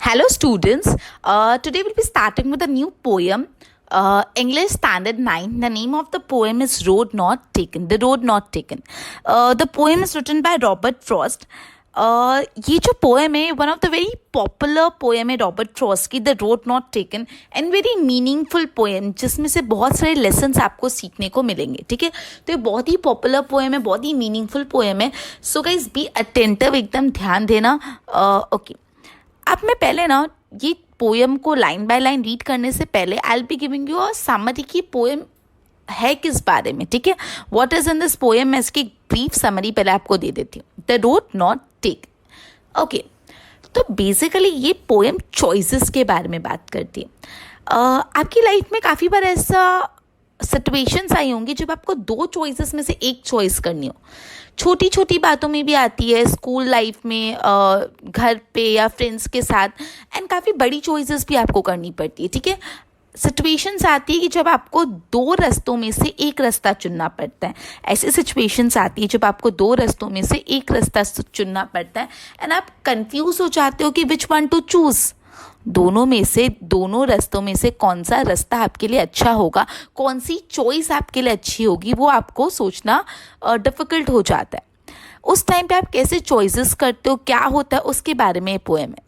Hello, students. Today we'll be starting with a new poem, English Standard 9. The name of the poem is Road Not Taken. The Road Not Taken. The poem is written by Robert Frost. ये जो poem है one of the very popular poem है Robert Frost की, the road not taken, and very meaningful poem जिसमें से बहुत सारे lessons आपको सीखने को मिलेंगे. ठीक है, तो ये बहुत ही पॉपुलर पोएम है, बहुत ही मीनिंगफुल पोएम है. सो गाइस बी अटेंटिव, एकदम ध्यान देना. ओके, अब मैं पहले ना ये पोएम को लाइन बाय लाइन रीड करने से पहले I will be giving you a summary की पोएम है किस बारे में. ठीक है, what is in this poem, मैं इसकी ब्रीफ समरी पहले आपको दे देती हूँ. The road not take. Okay, तो बेसिकली ये पोएम चॉइसेस के बारे में बात करती है. आपकी लाइफ में काफ़ी बार ऐसा सिचुएशंस आई होंगी जब आपको दो चॉइसेस में से एक चॉइस करनी हो. छोटी छोटी बातों में भी आती है, स्कूल लाइफ में, घर पे या फ्रेंड्स के साथ, एंड काफ़ी बड़ी चॉइसेस भी आपको करनी पड़ती है. ठीक है, सिचुएशंस आती है कि जब आपको दो रास्तों में से एक रास्ता चुनना पड़ता है. ऐसी सिचुएशंस आती है जब आपको दो रास्तों में से एक रास्ता चुनना पड़ता है एंड आप कंफ्यूज हो जाते हो कि विच वन टू चूज़. दोनों रास्तों में से कौन सा रास्ता आपके लिए अच्छा होगा, कौन सी चॉइस आपके लिए अच्छी होगी, वो आपको सोचना डिफ़िकल्ट हो जाता है. उस टाइम पे आप कैसे चॉइसेस करते हो, क्या होता है, उसके बारे में पोएम है.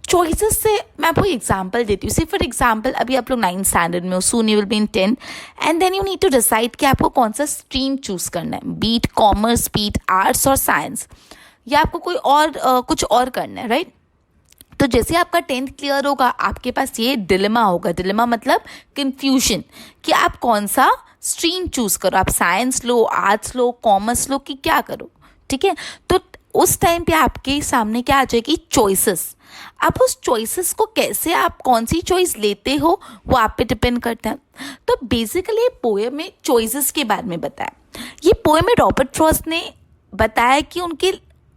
चॉइसेस से मैं आपको एग्जांपल देती हूँ. सी फॉर एग्जांपल, अभी आप लोग 9th स्टैंडर्ड में हो, soon you will be in 10th, and then you need to decide कि आपको कौन सा स्ट्रीम चूज करना है, बीट कॉमर्स, बीट आर्ट्स और साइंस, या आपको कोई और कुछ और करना है, राइट. तो जैसे आपका 10th क्लियर होगा, आपके पास ये डिलेमा होगा. डिलेमा मतलब कंफ्यूजन कि आप कौन सा स्ट्रीम चूज करो, आप साइंस लो, आर्ट्स लो, कॉमर्स लो, कि क्या करो. ठीक है, तो उस टाइम पे आपके सामने क्या आ जाएगी, चॉइसेस. आप उस चॉइसेस को कैसे, आप कौन सी चॉइस लेते हो, वो आप पे डिपेंड करता है. तो बेसिकली पोएम में चॉइसेस के बारे में बताया. ये पोएम में रॉबर्ट फ्रॉस्ट ने बताया कि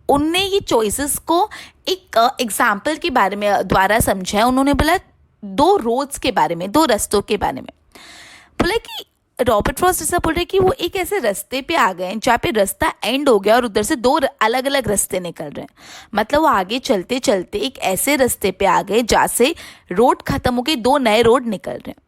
उनने ये चॉइसेस को एक एग्जाम्पल के बारे में द्वारा समझा है. उन्होंने बोला दो रोड्स के बारे में, दो रास्तों के बारे में. बोला कि रॉबर्ट फ्रॉस्ट ऐसा बोल रहे कि वो एक ऐसे रास्ते पे आ गए जहाँ पे रास्ता एंड हो गया और उधर से दो अलग अलग रास्ते निकल रहे हैं. मतलब वो आगे चलते चलते एक ऐसे रास्ते पे आ गए जहाँ से रोड खत्म हो गई, दो नए रोड निकल रहे हैं.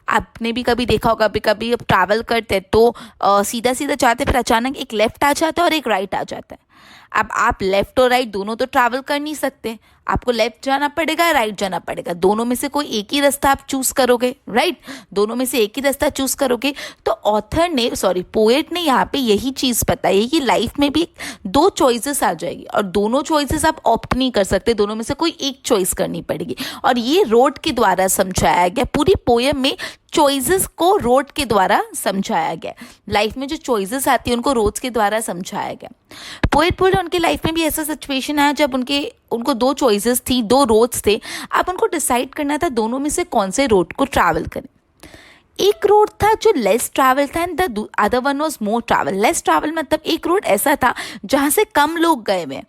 आपने भी कभी देखा होगा, कभी अब ट्रैवल करते हैं तो सीधा सीधा जाते, फिर अचानक एक लेफ्ट आ जाता है और एक राइट आ जाता है. अब आप लेफ्ट और राइट दोनों तो ट्रैवल कर नहीं सकते, आपको लेफ्ट जाना पड़ेगा, राइट जाना पड़ेगा. दोनों में से कोई एक ही रास्ता आप चूज करोगे, राइट. दोनों में से एक ही रास्ता चूज करोगे. तो पोएट ने यहाँ पे यही चीज बताई है कि लाइफ में भी दो चॉइसेस आ जाएगी और दोनों चॉइसेस आप ऑप्ट नहीं कर सकते, दोनों में से कोई एक चॉइस करनी पड़ेगी. और ये रोड के द्वारा समझाया गया. पूरी पोएम में चॉइसेस को रोड के द्वारा समझाया गया. लाइफ में जो चॉइसेस आती है उनको रोड्स के द्वारा समझाया गया. पोएट बोल रहे उनके लाइफ में भी ऐसा सिचुएशन आया जब उनको दो चॉइसेस थी, दो रोड्स थे. अब उनको डिसाइड करना था दोनों में से कौन से रोड को ट्रैवल करें. एक रोड था जो लेस ट्रैवल था and the other one was more travel. Less travel मतलब एक रोड ऐसा था जहाँ से कम लोग गए हुए,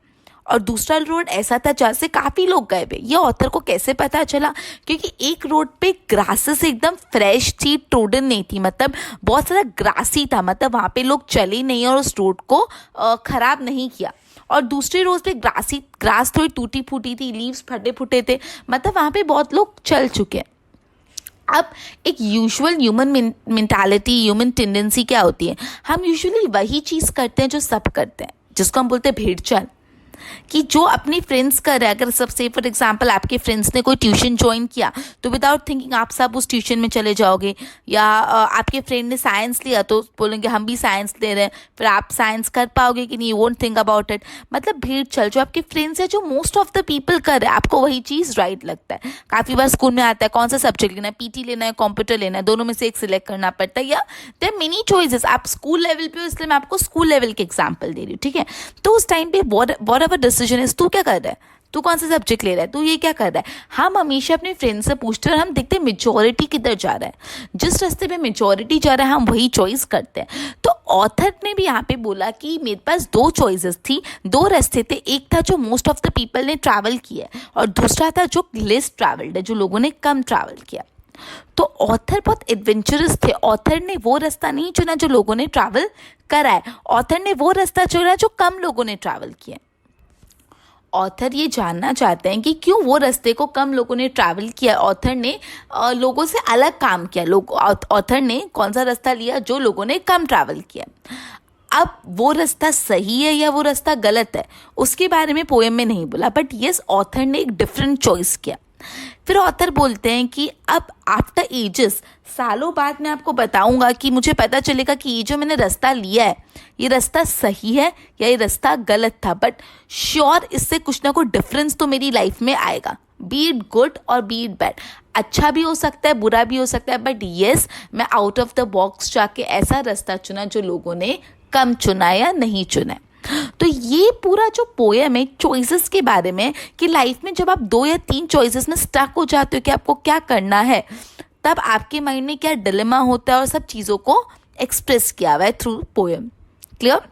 और दूसरा रोड ऐसा था जहाँ से काफ़ी लोग गए हुए. ये ऑथर को कैसे पता चला, क्योंकि एक रोड पे ग्रासेस एकदम फ्रेश थी, ट्रोडन नहीं थी, मतलब बहुत सारा ग्रासी था, मतलब वहाँ पे लोग चले नहीं और उस रोड को ख़राब नहीं किया. और दूसरे रोड पे ग्रास थोड़ी टूटी फूटी थी, लीव्स फटे फुटे थे, मतलब वहाँ पे बहुत लोग चल चुके हैं. अब एक usual human mentality, human tendency क्या होती है, हम यूजुअली वही चीज़ करते हैं जो सब करते हैं, जिसको हम बोलते हैं भेड़ चाल. कि जो अपने फ्रेंड्स कर रहे हैं, अगर सब से फॉर एग्जांपल आपके फ्रेंड्स ने कोई ट्यूशन ज्वाइन किया तो विदाउट थिंकिंग आप सब उस ट्यूशन में चले जाओगे. या आपके फ्रेंड ने साइंस लिया तो बोलेंगे हम भी साइंस ले रहे हैं, फिर आप साइंस कर पाओगे कि नहीं, वोंट थिंक अबाउट इट. मतलब भीड़ चल, जो आपके फ्रेंड्स है, जो मोस्ट ऑफ द पीपल कर रहे हैं, आपको वही चीज़ राइट लगता है. काफ़ी बार स्कूल में आता है कौन सा सब्जेक्ट लेना है, पीटी लेना है, कंप्यूटर लेना है, दोनों में से एक सिलेक्ट करना पड़ता है. या देयर मेनी चॉइसेस. आप स्कूल लेवल पे हो इसलिए मैं आपको स्कूल लेवल के एग्जाम्पल दे रही हूँ. ठीक है, तो उस टाइम पे व्हाट एवर डिसीजन है, तू क्या कर रहा है, तू कौन सा सब्जेक्ट ले रहा है, तू ये क्या कर रहा है, हम हमेशा अपने फ्रेंड से पूछते हैं और हम देखते हैं मेजॉरिटी किधर जा रहा है. जिस रास्ते पे मेजॉरिटी जा रहा है हम वही चॉइस करते हैं. तो ऑथर ने भी यहाँ पे बोला कि मेरे पास दो चॉइसेस थी, दो रास्ते थे. एक था जो मोस्ट ऑफ द पीपल ने ट्रैवल किया है और दूसरा था जो लेस ट्रैवल्ड है, जो लोगों ने कम ट्रैवल किया. तो ऑथर बहुत एडवेंचरस थे. ऑथर ने वो रास्ता नहीं चुना जो लोगों ने ट्रैवल करा है, ऑथर ने वो रास्ता चुना जो कम लोगों ने ट्रैवल किया. ऑथर ये जानना चाहते हैं कि क्यों वो रास्ते को कम लोगों ने ट्रैवल किया। ऑथर ने लोगों से अलग काम किया। ऑथर ने कौन सा रास्ता लिया जो लोगों ने कम ट्रैवल किया। अब वो रास्ता सही है या वो रास्ता गलत है उसके बारे में पोएम में नहीं बोला, बट यस ऑथर ने एक डिफरेंट चॉइस किया। फिर ऑथर बोलते हैं कि अब आफ्टर एजेस, सालों बाद मैं आपको बताऊंगा कि मुझे पता चलेगा कि ये जो मैंने रास्ता लिया है ये रास्ता सही है या ये रास्ता गलत था, बट श्योर इससे कुछ ना कुछ डिफरेंस तो मेरी लाइफ में आएगा, बी इट गुड और बी इट बैड। अच्छा भी हो सकता है, बुरा भी हो सकता है, बट येस मैं आउट ऑफ द बॉक्स जाके ऐसा रास्ता चुना जो लोगों ने कम चुना या नहीं चुना। तो ये पूरा जो पोएम है चॉइसेस के बारे में कि लाइफ में जब आप 2 या 3 चॉइसेस में स्टक हो जाते हो कि आपको क्या करना है, तब आपके माइंड में क्या डिलेमा होता है, और सब चीज़ों को एक्सप्रेस किया हुआ है थ्रू पोएम। क्लियर?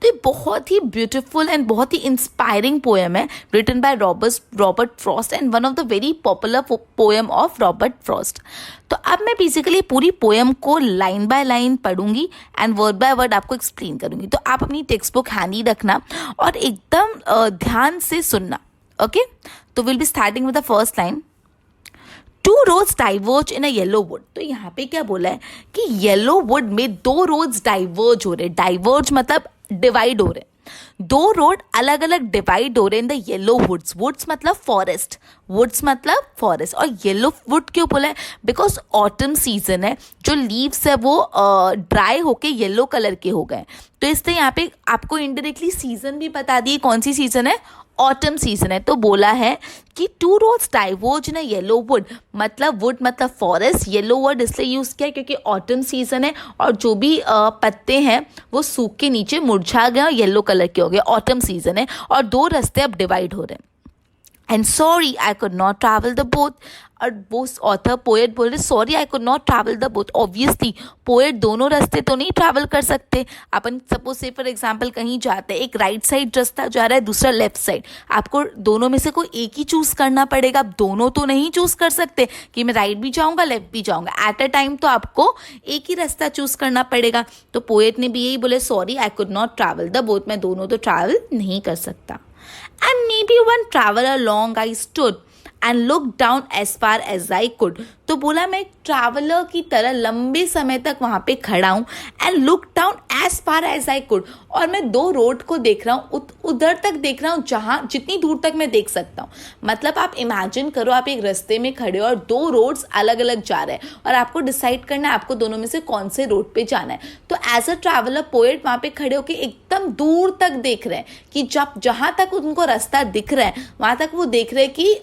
तो ये बहुत ही ब्यूटीफुल एंड बहुत ही इंस्पायरिंग पोएम है, written by Robert Frost and one of the very popular poem of Robert Frost. तो अब मैं बेसिकली पूरी पोएम को लाइन बाय लाइन पढ़ूंगी एंड वर्ड बाय वर्ड आपको एक्सप्लेन करूंगी। तो आप अपनी टेक्स्ट बुक हैंडी रखना और एकदम ध्यान से सुनना। ओके, तो will be starting with the first line. 2 roads diverge in a yellow wood। तो यहाँ पे क्या बोला है कि येलो वुड में 2 roads डाइवर्ज हो रहे। डाइवर्ज मतलब डिवाइड हो रहे। 2 रोड अलग अलग डिवाइड हो रहे in the yellow woods. Woods मतलब फॉरेस्ट, वुड्स मतलब फॉरेस्ट। और येलो वुड क्यों बोला है? बिकॉज ऑटम सीजन है, जो लीव्स है वो ड्राई होके येलो कलर के हो गए। तो इसलिए यहाँ पे आपको इनडायरेक्टली सीजन भी बता दी कौन सी सीजन है, ऑटम सीजन है। तो बोला है कि 2 roads diverge in a yellow would, मतलब वुड मतलब फॉरेस्ट, येलो वर्ड इसलिए यूज किया क्योंकि ऑटम सीजन है और जो भी पत्ते हैं वो सूख के नीचे मुरझा गए और येलो कलर के हो गए। ऑटम सीजन है और 2 रास्ते अब डिवाइड हो रहे हैं। And sorry I could not travel the both. और वो ऑथर पोएट बोल रहे sorry I could not travel the both. Obviously poet दोनों रास्ते तो नहीं ट्रैवल कर सकते। अपन सपोज से फॉर एग्जांपल कहीं जाते हैं, एक राइट साइड रास्ता जा रहा है, दूसरा लेफ्ट साइड, आपको दोनों में से कोई एक ही चूज करना पड़ेगा। आप दोनों तो नहीं चूज कर सकते कि मैं राइट भी जाऊंगा लेफ्ट भी जाऊंगा एट अ टाइम, तो आपको एक ही रास्ता चूज करना पड़ेगा। तो पोएट ने भी यही बोले sorry I could not travel the both, मैं दोनों तो ट्रैवल नहीं कर सकता। And maybe one traveler long I stood and looked down as far as I could। तो बोला मैं ट्रैवलर की तरह लंबे समय तक वहाँ पे खड़ा हूँ and look down as far as I could, और मैं 2 रोड को देख रहा हूँ, उधर तक देख रहा हूँ जहाँ जितनी दूर तक मैं देख सकता हूँ। मतलब आप इमेजिन करो आप एक रास्ते में खड़े हो और 2 रोड्स अलग अलग जा रहे हैं और आपको डिसाइड करना है आपको दोनों में से कौन से रोड पे जाना है। तो एज अ ट्रैवलर पोएट वहाँ पे खड़े होकर एकदम दूर तक देख रहे हैं कि जब जहाँ तक उनको रास्ता दिख रहा है वहाँ तक वो देख रहे हैं कि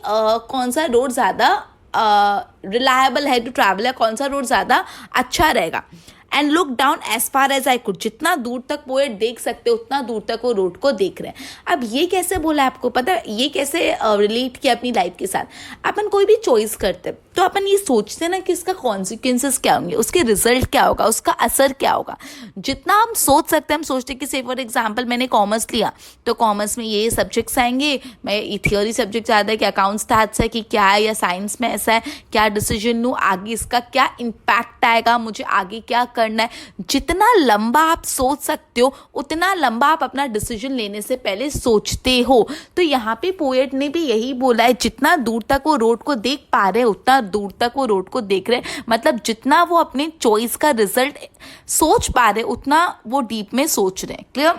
कौन सा रोड ज़्यादा रिलायबल है टू ट्रैवल है, कौन सा रोड ज़्यादा अच्छा रहेगा। And look down as far as I could, जितना दूर तक पोएट देख सकते उतना दूर तक वो रोड को देख रहे हैं। अब ये कैसे बोला आपको पता है, ये कैसे रिलेट किया अपनी लाइफ के साथ। अपन कोई भी चॉइस करते तो अपन ये सोचते हैं ना कि इसका कॉन्सिक्वेंसेस क्या होंगे, उसके रिजल्ट क्या होगा, उसका असर क्या होगा। जितना हम सोच सकते हैं हम सोचते कि से फॉर एग्जाम्पल मैंने कॉमर्स लिया तो कॉमर्स में ये सब्जेक्ट्स आएंगे, मैं थियोरी सब्जेक्ट ज़्यादा है कि अकाउंट्स स्टैट्स है कि क्या है, या साइंस में ऐसा है, क्या डिसीजन लूँ आगे, इसका क्या इम्पैक्ट आएगा, मुझे आगे क्या करना है। जितना लंबा आप सोच सकते हो उतना लंबा आप अपना डिसीजन लेने से पहले सोचते हो। तो यहाँ पे पोएट ने भी यही बोला है, जितना दूर तक वो रोड को देख पा रहे हैं उतना दूर तक वो रोड को देख रहे हैं। मतलब जितना वो अपने चॉइस का रिजल्ट सोच पा रहे उतना वो डीप में सोच रहे हैं। Clear?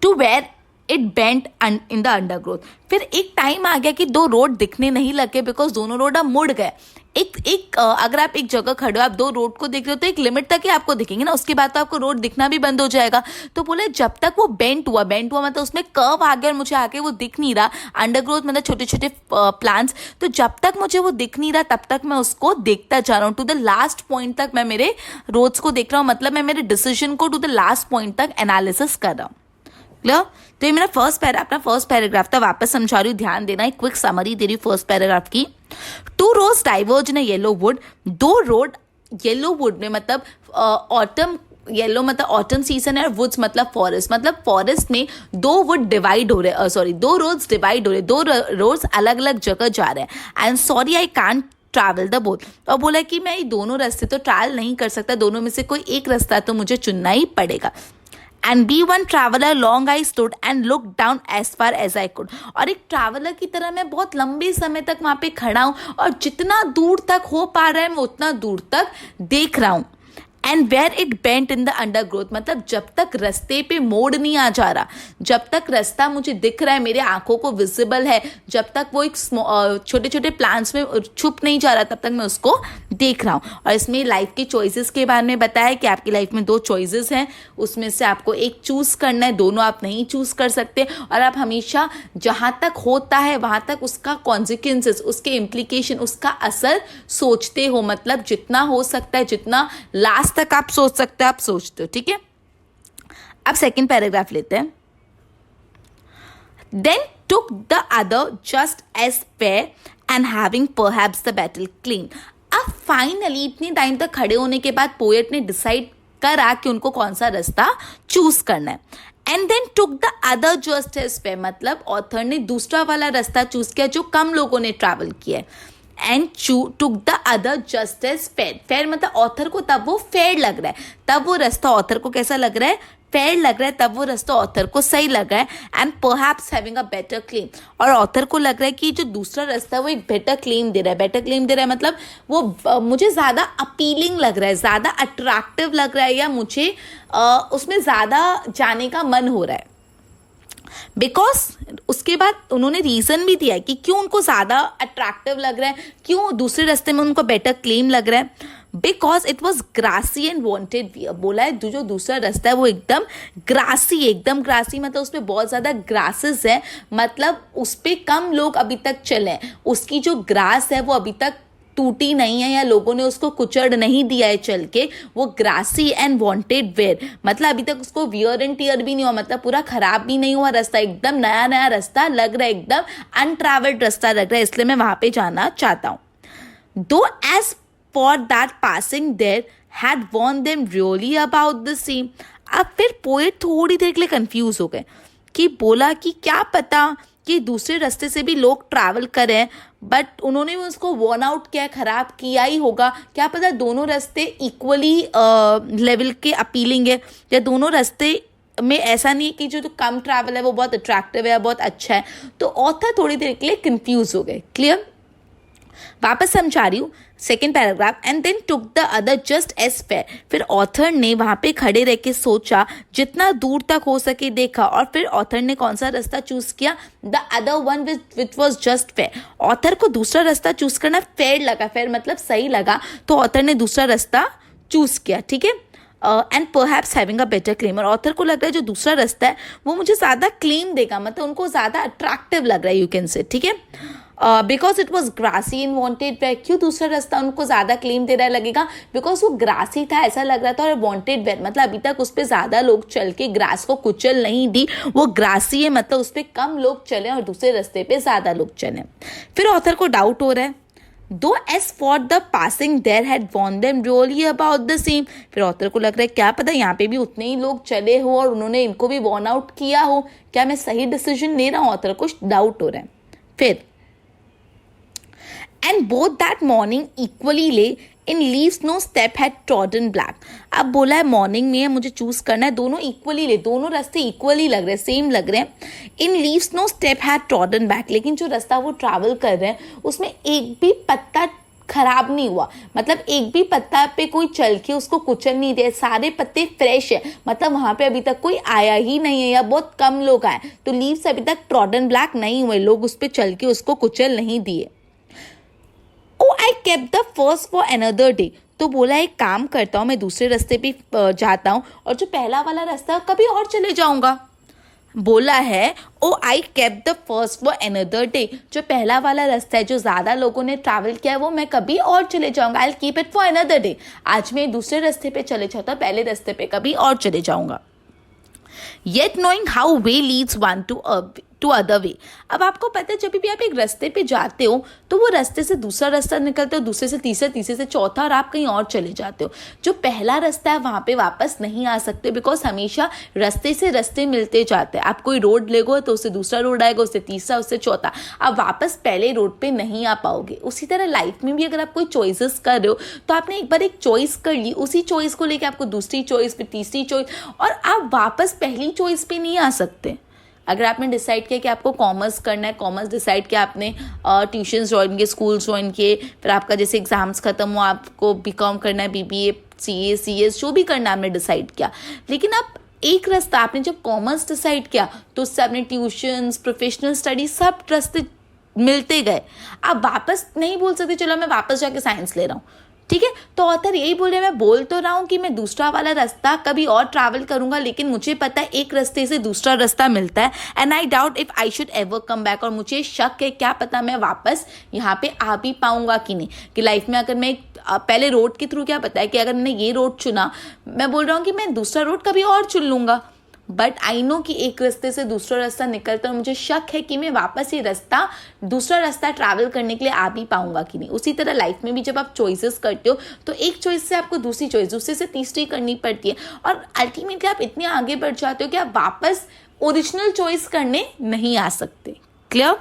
To where it bent in the undergrowth. फिर एक टाइम आ गया कि 2 रोड दिखने नहीं लगे बिकॉज दोनों रोड अब मुड़ गए। अगर आप एक जगह खड़े हो आप 2 रोड को देख रहे हो तो एक लिमिट तक ही आपको दिखेंगे ना, उसके बाद तो आपको रोड दिखना भी बंद हो जाएगा। तो बोले जब तक वो बेंट हुआ मतलब उसमें कर्व आ गया और मुझे आगे वो दिख नहीं रहा, अंडरग्रोथ मतलब छोटे छोटे प्लांट्स, तो जब तक मुझे वो दिख नहीं रहा तब तक मैं उसको देखता जा रहा हूँ। टू द लास्ट पॉइंट तक मैं मेरे रोड्स को देख रहा हूँ, मतलब मैं मेरे डिसीजन को टू द लास्ट पॉइंट तक एनालिसिस कर रहा हूँ। क्लियर? तो ये मेरा अपना फर्स्ट पैराग्राफ था, वापस समझा रही हूँ, ध्यान देना। एक क्विक समरी दे रही हूँ फर्स्ट पैराग्राफ की। 2 roads diverge in a yellow wood. 2 road yellow wood में मतलब ऑटम, येलो मतलब ऑटम सीजन है और वुड्स मतलब फॉरेस्ट, मतलब फॉरेस्ट में 2 वुड डिवाइड हो रहे, 2 रोड्स डिवाइड हो रहे, 2 रोड्स अलग अलग जगह जा रहे हैं। And sorry I can't travel the both. और बोला कि मैं ये दोनों रास्ते तो ट्रैवल नहीं कर सकता, दोनों में से कोई एक रास्ता तो मुझे चुनना ही पड़ेगा। And be one traveller long I stood and look down as far as I could. और एक ट्रैवलर की तरह मैं बहुत लंबे समय तक वहाँ पे खड़ा हूँ और जितना दूर तक हो पा रहा है मैं उतना दूर तक देख रहा हूँ। And where it bent in the undergrowth, मतलब जब तक रास्ते पे मोड़ नहीं आ जा रहा, जब तक रास्ता मुझे दिख रहा है, मेरे आंखों को विजिबल है, जब तक वो एक छोटे छोटे प्लांट्स में छुप नहीं जा रहा, तब तक मैं उसको देख रहा हूँ। और इसमें लाइफ के चॉइसेस के बारे में बताया है कि आपकी लाइफ में 2 चॉइसेस हैं, उसमें से आपको एक चूज करना है, दोनों आप नहीं चूज कर सकते। और आप हमेशा जहाँ तक होता है वहाँ तक उसका कॉन्सिक्वेंसेस, उसके इम्प्लीकेशन, उसका असर सोचते हो, मतलब जितना हो सकता है, जितना लास्ट तक आप सोच सकते हो आप सोचते हो। ठीक है, अब सेकंड पैराग्राफ लेते हैं। Then took the other just as fair and having perhaps the battle clean. अब फाइनली इतने टाइम तक खड़े होने के बाद पोएट ने डिसाइड करा कि उनको कौन सा रास्ता चूज करना है। And then took the other just as fair, मतलब ऑथर ने दूसरा वाला रास्ता चूज किया जो कम लोगों ने ट्रैवल किया है। And took the other just as fair, fair मतलब ऑथर को तब वो फेयर लग रहा है, तब वो रास्ता ऑथर को कैसा लग रहा है, फेयर लग रहा है, तब वो रास्ता ऑथर को सही लग रहा है। And perhaps having a better claim, और ऑथर को लग रहा है कि जो दूसरा रास्ता है वो एक बेटर क्लेम दे रहा है। बेटर क्लेम दे रहा है मतलब वो मुझे ज़्यादा अपीलिंग लग रहा है, ज़्यादा अट्रैक्टिव लग रहा है, या मुझे उसमें ज़्यादा जाने का मन हो रहा है। बिकॉज उसके बाद उन्होंने रीज़न भी दिया है कि क्यों उनको ज़्यादा अट्रैक्टिव लग रहा है, क्यों दूसरे रास्ते में उनको बेटर क्लेम लग रहा है। Because it was grassy and wanted, बोला है जो दूसरा रास्ता है वो एकदम ग्रासी, एकदम ग्रासी मतलब उसमें बहुत ज़्यादा ग्रासेस है, मतलब उस पर कम लोग अभी तक चले, उसकी जो ग्रास है वो अभी तक टूटी नहीं है या लोगों ने उसको कुचड़ नहीं दिया है चल के, वो ग्रासी एंड वांटेड वेयर, मतलब अभी तक उसको वियर एंड टीयर भी नहीं हुआ, मतलब पूरा खराब भी नहीं हुआ रास्ता, एकदम नया नया रास्ता लग रहा है, एकदम अनट्रैवल्ड रास्ता लग रहा है, इसलिए मैं वहां पे जाना चाहता हूँ। Though as for that passing there had worn them really about the same. अब फिर पोएट थोड़ी देर के लिए कंफ्यूज हो गए कि बोला कि क्या पता कि दूसरे रास्ते से भी लोग ट्रैवल करें, बट उन्होंने भी उसको वॉर्न आउट किया, ख़राब किया ही होगा, क्या पता दोनों रास्ते इक्वली लेवल के अपीलिंग है, या दोनों रास्ते में ऐसा नहीं है कि जो कम ट्रैवल है वो बहुत अट्रैक्टिव है, बहुत अच्छा है। तो ऑथर थोड़ी देर के लिए कंफ्यूज हो गए। क्लियर, वापस समझा रही हूँ second paragraph. And then took the other just as fair, फिर ऑथर ने वहाँ पे खड़े रह के सोचा, जितना दूर तक हो सके देखा, और फिर ऑथर ने कौन सा रास्ता चूज किया, the other one which was just fair. Author को दूसरा रास्ता चूज करना फेयर लगा, फेयर मतलब सही लगा, तो ऑथर ने दूसरा रास्ता चूज किया। ठीक है, and perhaps having a better claim, और ऑथर को लग रहा है जो दूसरा रास्ता है वो मुझे ज़्यादा क्लेम देगा, मतलब उनको ज़्यादा अट्रैक्टिव लग रहा है, यू कैन से। ठीक है, because it was grassy and wanted wear, क्यों दूसरा रास्ता उनको ज़्यादा क्लेम दे रहा लगेगा, बिकॉज वो ग्रासी था ऐसा लग रहा था, और वॉन्टेड वेयर मतलब अभी तक उस पर ज़्यादा लोग चल के ग्रास को कुचल नहीं दी, वो ग्रासी है मतलब उस पर कम लोग चले और दूसरे रास्ते पे ज़्यादा लोग चले। फिर ऑथर को डाउट हो रहा है, though as for the passing there had worn them really about the same, फिर ऑथर को लग रहा है क्या पता यहाँ पे भी उतने ही लोग चले हो और उन्होंने इनको भी वॉर्न आउट किया हो, क्या मैं सही डिसीजन ले रहा हूँ, ऑथर को डाउट हो रहा है। फिर and both that morning equally lay in leaves no step had trodden black. अब बोला है मॉर्निंग में है, मुझे चूज करना है, दोनों इक्वली ले, दोनों रास्ते इक्वली लग रहे हैं, सेम लग रहे हैं। In leaves no step had trodden back, लेकिन जो रास्ता वो ट्रैवल कर रहे हैं उसमें एक भी पत्ता खराब नहीं हुआ, मतलब एक भी पत्ता पे कोई चल के उसको कुचल नहीं दिया, सारे पत्ते फ्रेश है, मतलब वहां पे अभी तक कोई आया ही नहीं है या बहुत कम लोग आए, तो लीव्स अभी तक ट्रॉडन ब्लैक नहीं हुए, लोग उस पर चल के उसको कुचल नहीं दिए। Oh, I kept the first for another day, तो बोला एक काम करता हूँ, मैं दूसरे रास्ते पे जाता हूँ और जो पहला वाला रास्ता कभी और चले जाऊंगा। बोला है oh I kept the first for another day, जो पहला वाला रास्ता है जो ज़्यादा लोगों ने ट्रैवल किया है वो मैं कभी और चले जाऊंगा, I keep it for another day, आज मैं दूसरे रास्ते पे चले जाता हूँ, पहले रास्ते पे कभी और चले जाऊंगा। Yet knowing how way leads one to other way. अब आपको पता है जब भी आप एक रास्ते पे जाते हो तो वो रास्ते से दूसरा रास्ता निकलते हो, दूसरे से तीसरा, तीसरे से चौथा, और आप कहीं और चले जाते हो। जो पहला रास्ता है वहाँ पे वापस नहीं आ सकते, बिकॉज हमेशा रास्ते से रास्ते मिलते जाते हैं। आप कोई रोड लेगो तो उससे दूसरा रोड आएगा, उससे तीसरा, उससे चौथा, आप वापस पहले रोड पे नहीं आ पाओगे। उसी तरह लाइफ में भी अगर आप कोई चॉइसेस कर रहे हो तो आपने एक बार एक चॉइस कर ली, उसी चॉइस को लेकर आपको दूसरी चॉइस, फिर तीसरी चॉइस, और आप वापस पहली चॉइस पे नहीं आ सकते। अगर आपने डिसाइड किया कि आपको कॉमर्स करना है, कॉमर्स डिसाइड किया आपने, ट्यूशन्स ज्वाइन किए, स्कूल ज्वाइन किए, फिर आपका जैसे एग्जाम्स खत्म हुआ, आपको बीकॉम करना है, बीबीए, सीए, सीएस, जो भी करना है आपने डिसाइड किया, लेकिन आप एक रास्ता, आपने जब कॉमर्स डिसाइड किया तो उससे आपने ट्यूशन्स, प्रोफेशनल स्टडी, सब रास्ते मिलते गए। आप वापस नहीं बोल सकते चलो मैं वापस जाके साइंस ले रहा हूँ, ठीक है। तो ऑथर यही बोल रहे हैं, मैं बोल तो रहा हूँ कि मैं दूसरा वाला रास्ता कभी और ट्रैवल करूंगा, लेकिन मुझे पता है एक रास्ते से दूसरा रास्ता मिलता है, and I doubt if I should ever come back. और मुझे शक है क्या पता मैं वापस यहाँ पे आ भी पाऊंगा कि नहीं, कि लाइफ में अगर मैं पहले रोड के थ्रू, क्या पता है कि अगर मैंने ये रोड चुना, मैं बोल रहा हूँ कि मैं दूसरा रोड कभी और चुन लूंगा, बट आई नो कि एक रास्ते से दूसरा रास्ता निकलता है, मुझे शक है कि मैं वापस ये दूसरा रास्ता ट्रैवल करने के लिए आ भी पाऊंगा कि नहीं। उसी तरह लाइफ में भी जब आप चॉइसेस करते हो तो एक चॉइस से आपको दूसरी चॉइस, दूसरे से तीसरी करनी पड़ती है, और अल्टीमेटली आप इतने आगे बढ़ जाते हो कि आप वापस ओरिजिनल चॉइस करने नहीं आ सकते। क्लियर?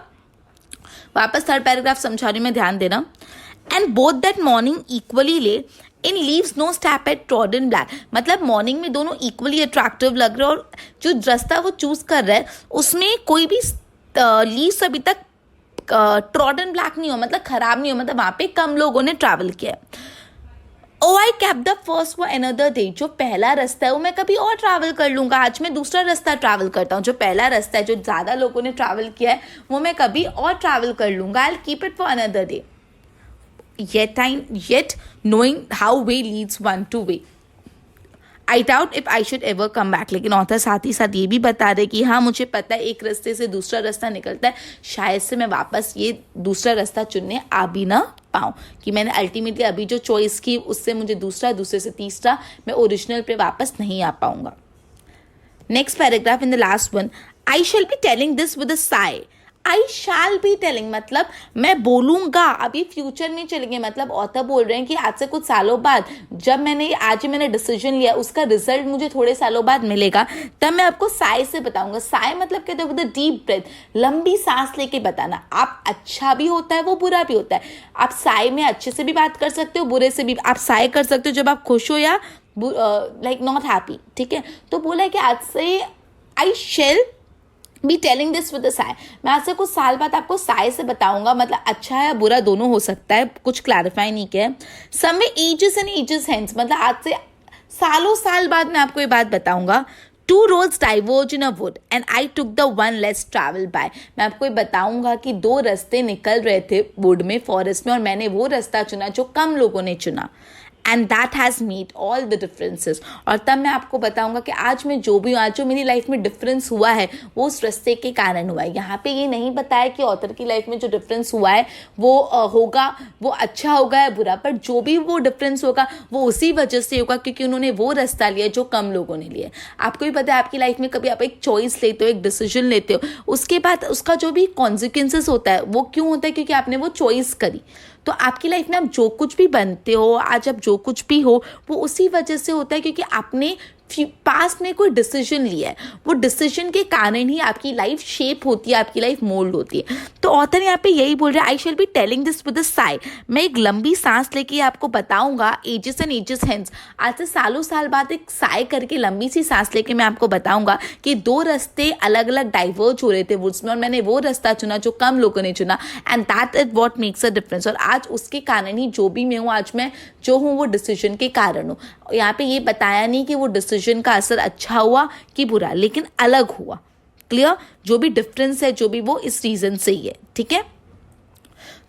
वापस थर्ड पैराग्राफ समझा रही हूँ मैं, ध्यान देना। And both that morning equally lay in leaves no step at trodden black. मतलब मॉर्निंग में दोनों इक्वली अट्रैक्टिव लग रहे हैं, और जो रास्ता वो चूज कर रहा है उसमें कोई भी लीव्स अभी तक ट्रॉडन ब्लैक नहीं हो, मतलब खराब नहीं हो, मतलब वहाँ पे कम लोगों ने ट्रैवल किया है। Oh I kept the first for another day. जो पहला रास्ता है वो मैं कभी और ट्रैवल कर लूंगा, आज मैं दूसरा रास्ता ट्रैवल करता हूँ। जो पहला रास्ता है जो ज़्यादा लोगों ने ट्रैवल किया है वो मैं कभी और ट्रैवल कर लूंगा, I will keep it for another day. Yet knowing how way leads one to way. I doubt if I should ever come back. लेकिन ऑथर साथ ही साथ ये भी बता रहे कि हाँ मुझे पता है एक रास्ते से दूसरा रास्ता निकलता है, शायद से मैं वापस ये दूसरा रास्ता चुनने आ भी ना पाऊँ, कि मैंने अल्टीमेटली अभी जो चॉइस की उससे मुझे दूसरा, दूसरे से तीसरा, मैं ओरिजिनल पे वापस नहीं आ पाऊंगा। Next paragraph in the last one, I shall be telling this with a Sai. I shall be telling मतलब मैं बोलूंगा, अभी फ्यूचर में चलेंगे, मतलब ऑथर बोल रहे हैं कि आज से कुछ सालों बाद जब मैंने डिसीजन लिया, उसका रिजल्ट मुझे थोड़े सालों बाद मिलेगा, तब मैं आपको साय से बताऊंगा। साय मतलब कहते हैं विद अ डीप ब्रेथ, लंबी सांस लेके बताना। आप अच्छा भी होता है वो बुरा भी होता है, आप साय में अच्छे से भी बात कर सकते हो, बुरे से भी आप साय कर सकते हो जब आप खुश हो या लाइक नॉट हैप्पी, ठीक है। तो बोला है कि आज से I shall be telling this with अ साय, मैं आज से कुछ साल बाद आपको साय से बताऊंगा, मतलब अच्छा या बुरा दोनों हो सकता है, कुछ क्लैरिफाई नहीं किया है। Someway ages and ages hence, मतलब आज से सालों साल बाद मैं आपको ये बात बताऊंगा। Two roads diverged in a wood and I took the one less travel by. मैं आपको ये बताऊंगा कि दो रास्ते निकल रहे थे वुड में, फॉरेस्ट में, और मैंने वो रास्ता चुना जो कम लोगों ने चुना, and that has made all the differences. और तब मैं आपको बताऊंगा कि आज मैं जो भी हूँ, आज जो मेरी लाइफ में डिफरेंस हुआ है वो उस रास्ते के कारण हुआ है। यहाँ पे ये नहीं बताया कि ऑथर की लाइफ में जो डिफरेंस हुआ है वो होगा, वो अच्छा होगा या बुरा, पर जो भी वो डिफरेंस होगा वो उसी वजह से होगा क्योंकि उन्होंने वो रास्ता लिया जो कम लोगों ने लिया। आपको भी पता है आपकी लाइफ में कभी आप एक चॉइस लेते हो, एक डिसीजन लेते हो, उसके बाद उसका जो भी कॉन्सिक्वेंसेस होता है वो क्यों होता है, क्योंकि आपने वो चॉइस करी। तो आपकी लाइफ में आप जो कुछ भी बनते हो, आज आप जो कुछ भी हो, वो उसी वजह से होता है क्योंकि आपने पास्ट में कोई डिसीजन लिया है, वो डिसीजन के कारण ही आपकी लाइफ शेप होती है, आपकी लाइफ मोल्ड होती है। तो ऑथर यहाँ पे यही बोल रहा है, I shall be telling this with a sigh, मैं एक लंबी सांस लेके आपको बताऊंगा, एजेस एंड एजेस हेंस, आज से सालों साल बाद एक साई करके लंबी सी सांस लेके मैं आपको बताऊंगा कि दो रास्ते अलग अलग डाइवर्ज हो रहे थे वुड्स में, और मैंने वो रास्ता चुना जो कम लोगों ने चुना, and that is what makes a difference. और आज उसके कारण ही जो भी मैं हूँ, आज मैं जो हूँ वो डिसीजन के कारण हूँ। यहाँ पे ये बताया नहीं कि वो डिसीजन का असर अच्छा हुआ कि बुरा, लेकिन अलग हुआ। क्लियर? जो भी डिफरेंस है, जो भी वो इस रीजन से ही है, ठीक है।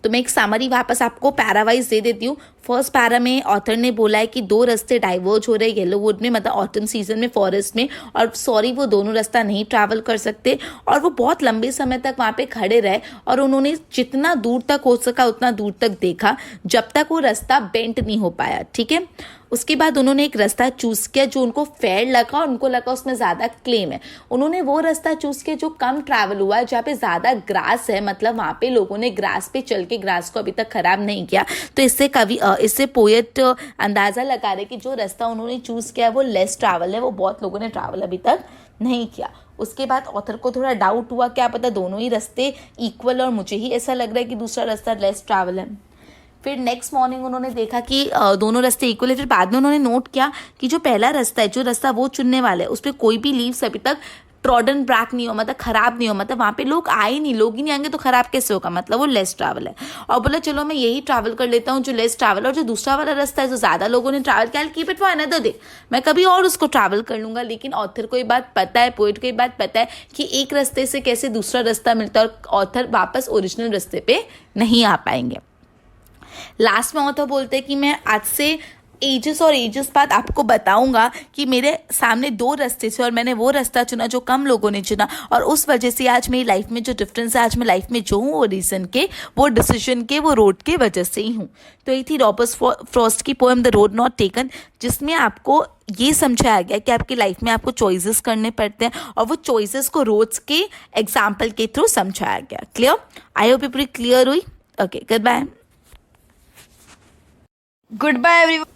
तो मैं एक समरी वापस आपको पैरावाइज दे देती हूँ। फर्स्ट पैरा में ऑथर ने बोला है कि दो रास्ते डाइवर्ज हो रहे हैं येलोवुड में, मतलब ऑटम सीजन में फॉरेस्ट में, और वो दोनों रास्ता नहीं ट्रैवल कर सकते, और वो बहुत लंबे समय तक वहाँ पे खड़े रहे, और उन्होंने जितना दूर तक हो सका उतना दूर तक देखा जब तक वो रास्ता बेंट नहीं हो पाया, ठीक है। उसके बाद उन्होंने एक रास्ता चूज़ किया जो उनको फेयर लगा और उनको लगा उसमें ज़्यादा क्लेम है। उन्होंने वो रास्ता चूज़ किया जो कम ट्रैवल हुआ है, जहाँ पे ज़्यादा ग्रास है, मतलब वहाँ पे लोगों ने ग्रास पे चल के ग्रास को अभी तक ख़राब नहीं किया। तो इससे पोएट अंदाज़ा लगा रहे कि जो रास्ता उन्होंने चूज़ किया है वो लेस ट्रैवल है, वो बहुत लोगों ने ट्रैवल अभी तक नहीं किया। उसके बाद ऑथर को थोड़ा डाउट हुआ, क्या पता दोनों ही रास्ते इक्वल, और मुझे ही ऐसा लग रहा है कि दूसरा रास्ता लेस ट्रैवल है। फिर नेक्स्ट मॉर्निंग उन्होंने देखा कि दोनों रास्ते इक्वल है। फिर बाद में उन्होंने नोट किया कि जो पहला रास्ता है, जो रास्ता वो चुनने वाले है, उस पर कोई भी लीव्स अभी तक ट्रॉडन ब्रैक नहीं हो, मतलब खराब नहीं हो, मतलब वहाँ पे लोग आए नहीं, लोग ही नहीं आएंगे तो खराब कैसे होगा, मतलब वो लेस ट्रैवल है। और बोला चलो मैं यही ट्रैवल कर लेता हूँ जो लेस ट्रैवल, और जो दूसरा वाला रास्ता है जो ज़्यादा लोगों ने ट्रैवल किया, keep it for another day, मैं कभी और उसको ट्रैवल कर लूँगा। लेकिन ऑथर को ये बात पता है, पोइट को ये बात पता है कि एक रास्ते से कैसे दूसरा रास्ता मिलता है, और ऑथर वापस ओरिजिनल रास्ते पे नहीं आ पाएंगे। लास्ट में ऑथर बोलते हैं कि मैं आज से एजेस और एजेस बाद आपको बताऊंगा कि मेरे सामने दो रास्ते थे और मैंने वो रास्ता चुना जो कम लोगों ने चुना, और उस वजह से आज मेरी लाइफ में जो डिफरेंस है, आज मैं लाइफ में जो हूँ वो रीज़न के, वो डिसीजन के, वो रोड के वजह से ही हूँ। तो ये थी रॉबर्ट फ्रॉस्ट की poem the road not taken, जिसमें आपको ये समझाया गया कि आपकी लाइफ में आपको चॉइसेस करने पड़ते हैं, और वो चॉइसेस को रोड्स के एग्जाम्पल के थ्रू समझाया गया। क्लियर? आई होप ये पूरी क्लियर हुई। Okay, good bye. Goodbye everyone.